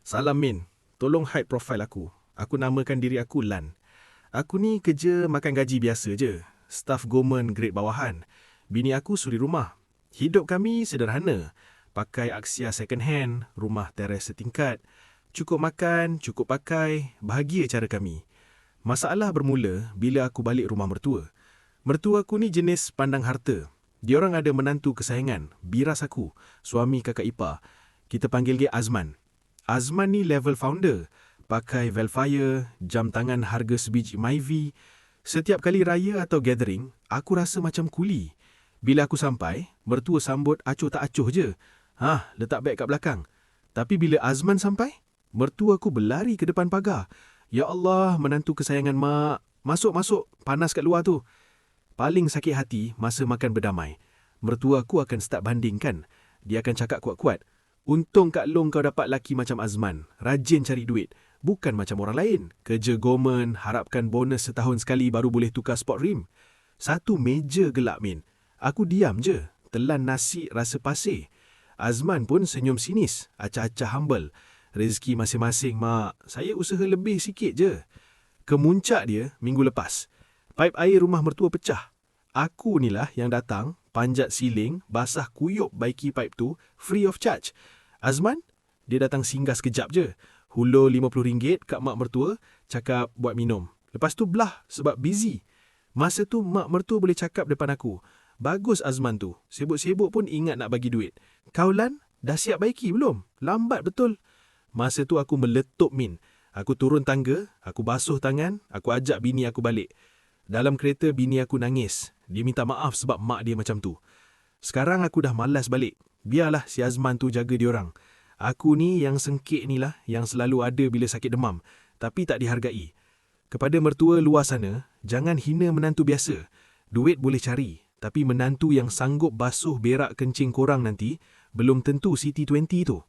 Salam Min, tolong hide profile aku. Aku namakan diri aku Lan. Aku ni kerja makan gaji biasa je. Staf government grade bawahan. Bini aku suri rumah. Hidup kami sederhana. Pakai Axia second hand, rumah teres setingkat. Cukup makan, cukup pakai, bahagia cara kami. Masalah bermula bila aku balik rumah mertua. Mertua aku ni jenis pandang harta. Diorang ada menantu kesayangan, biras aku, suami kakak ipar. Kita panggil dia Azman. Azman ni level founder. Pakai Velfire, jam tangan harga sebiji Myvi. Setiap kali raya atau gathering, aku rasa macam kuli. Bila aku sampai, mertua sambut acuh tak acuh je. Letak beg kat belakang. Tapi bila Azman sampai, mertua aku berlari ke depan pagar. Ya Allah, menantu kesayangan mak. Masuk, panas kat luar tu. Paling sakit hati masa makan berdamai. Mertua aku akan start bandingkan. Dia akan cakap kuat-kuat. Untung Kak Long kau dapat laki macam Azman. Rajin cari duit. Bukan macam orang lain. Kerja government, harapkan bonus setahun sekali baru boleh tukar sport rim. Satu meja gelap, Min. Aku diam je. Telan nasi rasa pasir. Azman pun senyum sinis. Acah-acah humble. Rezeki masing-masing, mak. Saya usaha lebih sikit je. Kemuncak dia minggu lepas. Paip air rumah mertua pecah. Aku inilah yang datang, panjat siling, basah kuyup baiki paip tu, free of charge. Azman, dia datang singgah sekejap je. Hulur RM50 kat mak mertua, cakap buat minum. Lepas tu belah sebab busy. Masa tu mak mertua boleh cakap depan aku. Bagus Azman tu, sibuk-sibuk pun ingat nak bagi duit. Kau Lan, dah siap baiki belum? Lambat betul. Masa tu aku meletup, Min. Aku turun tangga, aku basuh tangan, aku ajak bini aku balik. Dalam kereta bini aku nangis. Dia minta maaf sebab mak dia macam tu. Sekarang aku dah malas balik. Biarlah si Azman tu jaga diorang. Aku ni yang sengkit ni lah yang selalu ada bila sakit demam. Tapi tak dihargai. Kepada mertua luar sana, jangan hina menantu biasa. Duit boleh cari. Tapi menantu yang sanggup basuh berak kencing korang nanti, belum tentu CT20 tu.